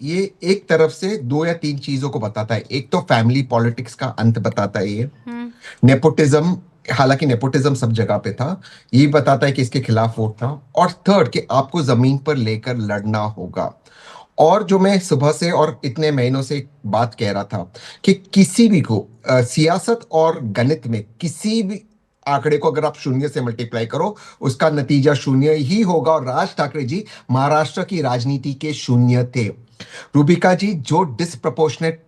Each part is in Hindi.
ये एक तरफ से दो या तीन चीजों को बताता है। एक तो फैमिली पॉलिटिक्स का अंत बताता है ये, नेपोटिज्म, हालांकि नेपोटिज्म सब जगह पे था, ये बताता है कि इसके खिलाफ वोट था। और थर्ड, कि आपको जमीन पर लेकर लड़ना होगा। और जो मैं सुबह से और इतने महीनों से एक बात कह रहा था कि किसी भी को सियासत और गणित में किसी भी आंकड़े को अगर आप शून्य से मल्टीप्लाई करो, उसका नतीजा शून्य ही होगा। और राज ठाकरे जी महाराष्ट्र की राजनीति के शून्य थे। रूबिका जी, जो डिसप्रपोर्शनेट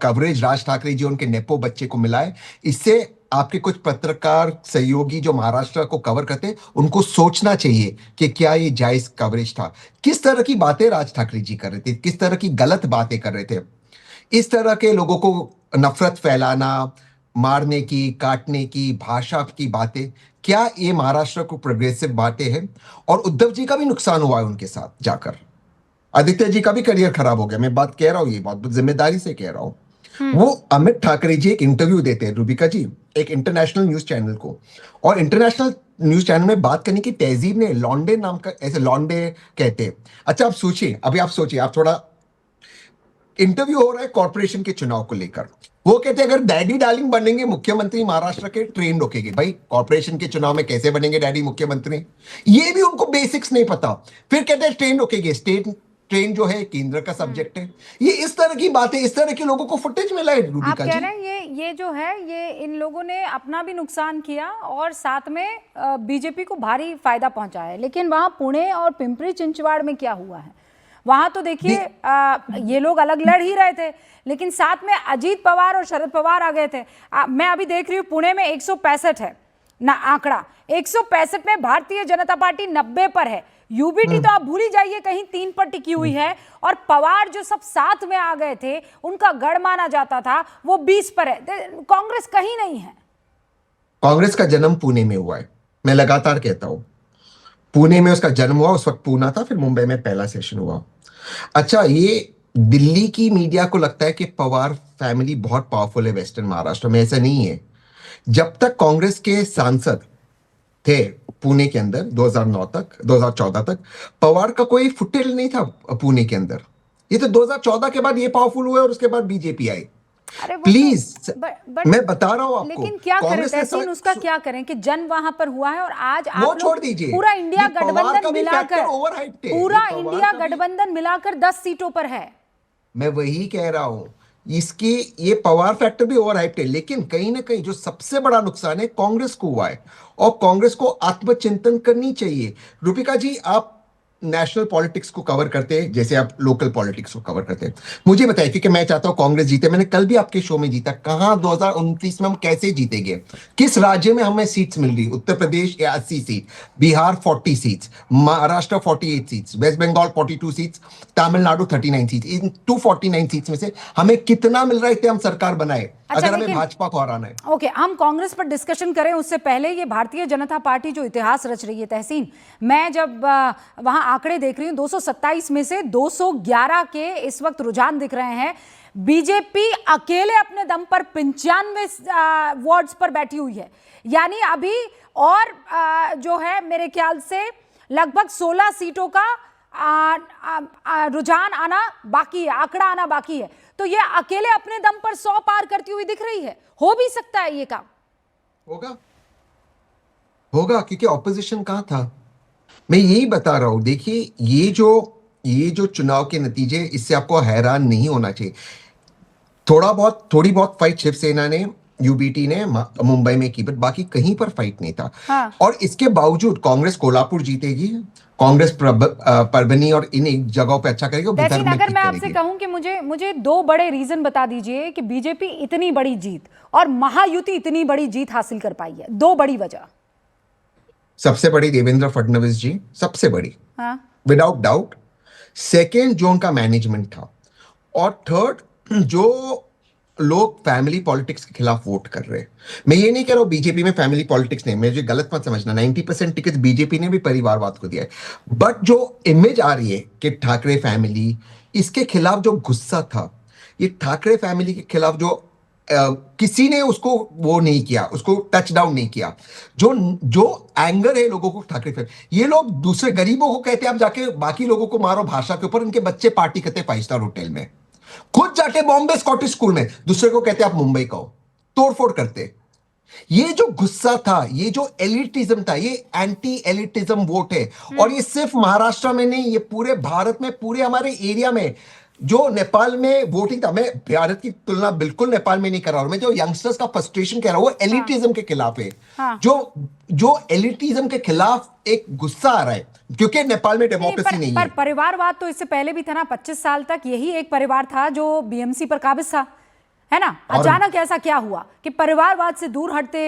कवरेज राज ठाकरे जी उनके नेपो बच्चे को मिला है, इससे आपके कुछ पत्रकार सहयोगी जो महाराष्ट्र को कवर करते, उनको सोचना चाहिए कि क्या ये जायज कवरेज था। किस तरह की बातें राज ठाकरे जी कर रहे थे, किस तरह की गलत बातें कर रहे थे। इस तरह के लोगों को नफरत फैलाना, मारने की, काटने की, भाषा की बातें, क्या ये महाराष्ट्र को प्रोग्रेसिव बातें हैं? और उद्धव जी का भी नुकसान हुआ है उनके साथ जाकर। आदित्य जी का भी करियर खराब हो गया। मैं बात कह रहा हूं, ये बात जिम्मेदारी से कह रहा हूं। वो अमित ठाकरे जी एक इंटरव्यू देते हैं, रूबिका जी, एक इंटरनेशनल न्यूज चैनल को। और इंटरनेशनल न्यूज चैनल में बात करने की तहजीब ने लॉन्डे नाम का, ऐसे लॉन्डे कहते हैं। अच्छा, आप सोचिए, अभी आप सोचिए, आप थोड़ा, इंटरव्यू हो रहा है कॉर्पोरेशन के चुनाव को लेकर। वो कहते हैं अगर डैडी डार्लिंग बनेंगे मुख्यमंत्री महाराष्ट्र के, ट्रेन रोकेंगे। भाई, कॉर्पोरेशन के चुनाव में कैसे बनेंगे डैडी मुख्यमंत्री, ये भी उनको बेसिक्स नहीं पता। फिर कहते हैं ट्रेन रोकेंगे, स्टेट ट्रेन जो है केंद्र का सब्जेक्ट है। ये इस तरह की बातें, इस तरह के लोगों को फुटेज मिला है आप रूबिका कह जी। रहे हैं ये जो है, ये इन लोगों ने अपना भी नुकसान किया और साथ में बीजेपी को भारी फायदा पहुंचाया है। लेकिन वहां पुणे और पिंपरी चिंचवाड़ में क्या हुआ है, वहां तो देखिए ये लोग अलग लड़ ही रहे थे, लेकिन साथ में अजीत पवार और शरद पवार आ गए थे। मैं अभी देख रही हूँ पुणे में 165 है ना आंकड़ा, 165 में भारतीय जनता पार्टी 90 पर है। यूबीटी तो आप भूल ही जाइए, कहीं 3 पर टिकी हुई है। और पवार जो सब साथ में आ गए थे, उनका गढ़ माना जाता था, वो 20 पर है। कांग्रेस कहीं नहीं है। कांग्रेस का जन्म पुणे में हुआ है, मैं लगातार कहता हूं। पुणे में उसका जन्म हुआ, उस वक्त पूना था, फिर मुंबई में पहला सेशन हुआ। अच्छा, ये दिल्ली की मीडिया को लगता है कि पवार फैमिली बहुत पावरफुल है वेस्टर्न महाराष्ट्र में। ऐसा नहीं है। जब तक कांग्रेस के सांसद थे पुणे के अंदर 2009 तक, 2014 तक, पवार का कोई फुटेल नहीं था पुणे के अंदर। ये तो 2014 के बाद ये पावरफुल हुए और उसके बाद बीजेपी आई। अरे वो प्लीज, तो मैं बता रहा हूं आपको, लेकिन क्या करें कांग्रेस ने तहसीन, उसका क्या करें कि जन्म वहां पर हुआ है। और आज वो आप छोड़ लोग दीजिए, पूरा इंडिया ये पवार का गठबंधन भी मिलाकर, फैक्टर ओवरहाइट थे। पूरा ये पवार इंडिया का भी, गठबंधन मिलाकर 10 सीटों पर है। मैं वही कह रहा हूं, इसकी ये पावर फैक्टर भी ओवरहाइप्ड है। लेकिन कहीं ना कहीं जो सबसे बड़ा नुकसान है कांग्रेस को हुआ है, और कांग्रेस को आत्मचिंतन करनी चाहिए। रूपिका जी, आप नेशनल पॉलिटिक्स को कवर करते हैं जैसे आप लोकल पॉलिटिक्स को कवर करते हैं। मुझे बताइए, क्योंकि मैं चाहता हूं कांग्रेस जीते। मैंने कल भी आपके शो में जीता, कहां 2029 में हम कैसे जीतेंगे? किस राज्य में हमें सीट्स मिल रही? Uttar Pradesh 80 seat, Bihar 40 seats, Maharashtra 48 seats, West Bengal 42 seats, Tamil Nadu 39 seats. इन 249 सीट्स में से हमें कितना मिल रहा है कि हम सरकार बनाए, अच्छा, अगर हमें लेकिन भाजपा को हराना है? ओके, हम कांग्रेस पर डिस्कशन करें उससे पहले ये भारतीय जनता पार्टी जो इतिहास रच रही है तहसीन, मैं जब वहां आंकड़े देख रही हूं, 227 में से 211 के इस वक्त रुझान दिख रहे हैं। बीजेपी अकेले अपने दम पर 95 वार्ड्स पर बैठी हुई है। यानी अभी और जो है मेरे ख्याल से लगभग 16 सीटों का रुझान आना बाकी है, आंकड़ा आना बाकी है। तो ये अकेले अपने दम पर 100 पार करती हुई दिख रही है। हो भी सकता है ये काम। होगा, होगा, क्योंकि ऑपोजिशन कहां था। मैं यही बता रहा हूं। देखिए, ये जो चुनाव के नतीजे, इससे आपको हैरान नहीं होना चाहिए। थोड़ी बहुत फाइट शिवसेना ने, यूबीटी ने मुंबई में की, बट बाकी कहीं पर फाइट नहीं था। हाँ। और इसके बावजूद कांग्रेस कोल्हापुर जीतेगी, कांग्रेस परभनी और इन जगहों पे अच्छा करेगी, और विदर्भ में अगर ठीक मैं आपसे करेगी। कहूं कि मुझे दो बड़े रीजन बता दीजिए कि बीजेपी इतनी बड़ी जीत और महायुति इतनी बड़ी जीत हासिल कर पाई है, दो बड़ी वजह। सबसे बड़ी देवेंद्र फडणवीस जी, सबसे बड़ी, हाँ। Without doubt. सेकेंड, जो उनका मैनेजमेंट था। और थर्ड, जो लोग फैमिली पॉलिटिक्स के खिलाफ वोट कर रहे हैं। मैं ये नहीं कह रहा हूं बीजेपी में फैमिली पॉलिटिक्स नहीं, मुझे गलत मत समझना। 90% टिकट बीजेपी ने भी परिवारवाद को दिया है। बट जो इमेज आ रही है कि ठाकरे फैमिली, इसके खिलाफ जो गुस्सा था, ये ठाकरे फैमिली के खिलाफ जो किसी ने उसको वो नहीं किया, उसको टच डाउन नहीं किया। जो जो एंगर है लोगों को ठाकरे पे, ये लोग दूसरे गरीबों को कहते हैं आप जाके बाकी लोगों को मारो भाषा के ऊपर, इनके बच्चे पार्टी करते 5 स्टार होटल में, खुद जाके बॉम्बे स्कॉटिश स्कूल में, दूसरे को कहते आप मुंबई का हो, तोड़फोड़ करते। ये जो गुस्सा था, ये जो एलिटिज्म था, ये एंटी एलिटिज्म वोट है। और ये सिर्फ महाराष्ट्र में नहीं, ये पूरे भारत में, पूरे हमारे एरिया में। जो नेपाल में वोटिंग था, मैं भारत की तुलना बिल्कुल नेपाल में नहीं कर रहा हूं, मैं जो यंगस्टर्स का फ्रस्ट्रेशन कह रहा हूं वो एलिटिज्म के खिलाफ है। हाँ। जो जो एलिटिज्म के खिलाफ एक गुस्सा आ रहा है, क्योंकि नेपाल में नहीं, डेमोक्रेसी नहीं पर है। परिवारवाद तो इससे पहले भी था ना। 25 साल तक यही एक परिवार था जो बीएमसी पर काबिज था, है ना। अचानक ऐसा क्या हुआ कि परिवारवाद से दूर हटते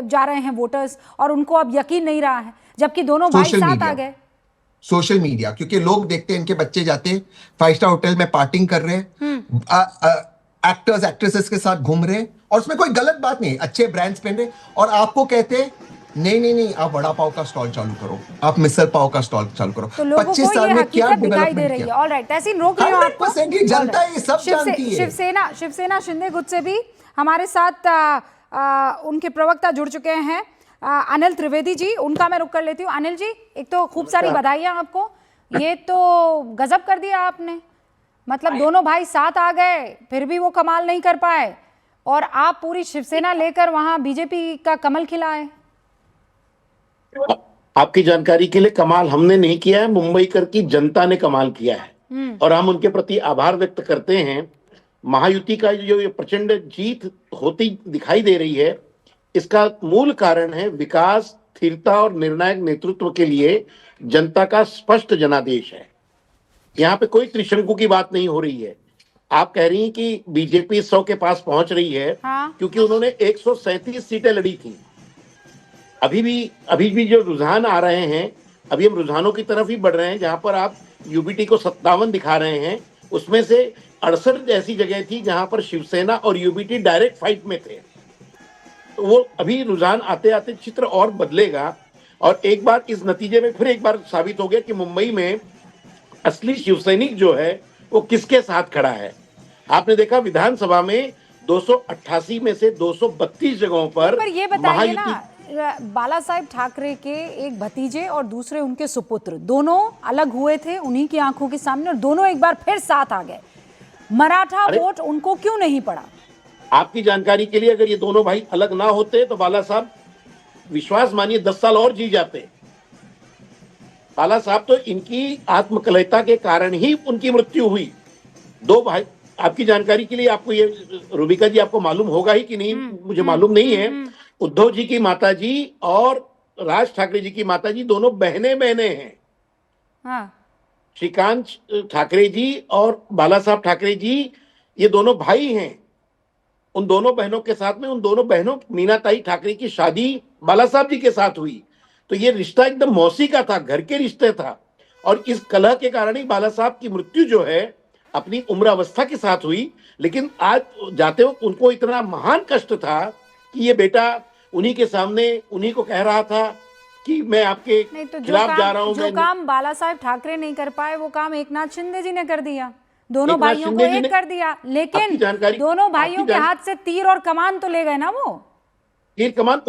जा रहे हैं वोटर्स, और उनको अब यकीन नहीं रहा है, जबकि दोनों भाई सोशल साथ मीडिया, आ गए। सोशल मीडिया, क्योंकि लोग देखते हैं इनके बच्चे जाते 5 स्टार होटल में पार्टिंग कर रहे हैं, एक्टर्स एक्ट्रेसेस के साथ घूम रहे हैं, और उसमें कोई गलत बात नहीं, अच्छे ब्रांड्स पहन रहे, और आपको कहते हैं नहीं नहीं नहीं, आप वड़ा पाव का स्टॉल चालू करो, आप मिसल पाव का स्टॉल चालू करो। तो लोगों 25 को साल ये में क्या हकीकत दिखाई दे डेवलपमेंट रही है। किया? ऑल राइट, तहसीन रोक रही हूँ आपको। 100% ये जनता ये सब जानती है। शिवसेना शिंदे गुट से भी हमारे साथ उनके प्रवक्ता जुड़ चुके हैं, अनिल त्रिवेदी जी। उनका मैं रुक कर लेती हूँ। अनिल जी, एक तो खूब सारी बधाइयाँ आपको, ये तो गजब कर दिया आपने। मतलब दोनों भाई साथ आ गए, फिर भी वो कमाल नहीं कर पाए, और आप पूरी शिवसेना लेकर वहां बीजेपी का कमल खिलाए। आपकी जानकारी के लिए, कमाल हमने नहीं किया है, मुंबई कर की जनता ने कमाल किया है, और हम उनके प्रति आभार व्यक्त करते हैं। महायुति का जो ये प्रचंड जीत होती दिखाई दे रही है, इसका मूल कारण है विकास, स्थिरता और निर्णायक नेतृत्व के लिए जनता का स्पष्ट जनादेश है। यहाँ पे कोई त्रिशंकु की बात नहीं हो रही है। आप कह रही हैं कि बीजेपी 100 के पास पहुंच रही है, हाँ। क्योंकि उन्होंने 137 सीटें लड़ी थी। अभी भी जो रुझान आ रहे हैं, अभी हम रुझानों की तरफ ही बढ़ रहे हैं। जहां पर आप यूबीटी को 57 दिखा रहे हैं, उसमें से 68 ऐसी जगह थी जहां पर शिवसेना और यूबीटी डायरेक्ट फाइट में थे। तो वो अभी रुझान आते आते चित्र और बदलेगा, और एक बार इस नतीजे में फिर एक बार साबित हो गया कि मुंबई में असली शिवसैनिक जो है वो किसके साथ खड़ा है। आपने देखा विधानसभा में 288 में से 232 जगहों पर ये बताइए ना, बाला साहेब ठाकरे के एक भतीजे और दूसरे उनके सुपुत्र दोनों अलग हुए थे उन्हीं की आंखों के सामने, और दोनों एक बार फिर साथ आ गए। मराठा वोट उनको क्यों नहीं पड़ा? आपकी जानकारी के लिए, अगर ये दोनों भाई अलग ना होते तो बाला साहब, विश्वास मानिए, 10 साल और जी जाते। बाला साहब तो इनकी आत्मकलहता के कारण ही उनकी मृत्यु हुई। दो भाई, आपकी जानकारी के लिए, आपको ये रूबिका जी आपको मालूम होगा ही कि नहीं मुझे मालूम नहीं है, उद्धव जी की माताजी और राज ठाकरे जी की माताजी दोनों बहने हैं। हाँ। श्रीकांत ठाकरे जी और बाला साहब ठाकरे जी, ये दोनों भाई हैं। उन दोनों बहनों के साथ में, उन दोनों बहनों मीनाताई ठाकरे की शादी बाला साहब जी के साथ हुई। तो ये रिश्ता एकदम मौसी का था, घर के रिश्ते था, और इस कलह के कारण ही बाला साहब की मृत्यु जो है अपनी उम्र अवस्था के साथ हुई। लेकिन आज जाते वक्त उनको इतना महान कष्ट था कि ये बेटा उन्हीं के सामने उन्हीं को कह रहा था कि मैं आपके खिलाफ जा रहा हूं। जो काम बाला साहेब ठाकरे नहीं कर पाए, वो काम एकनाथ शिंदे जी ने कर दिया। दोनों भाइयों को एक कर दिया, लेकिन दोनों भाइयों के हाथ से तीर और कमान तो ले गए ना वो। तीर कमान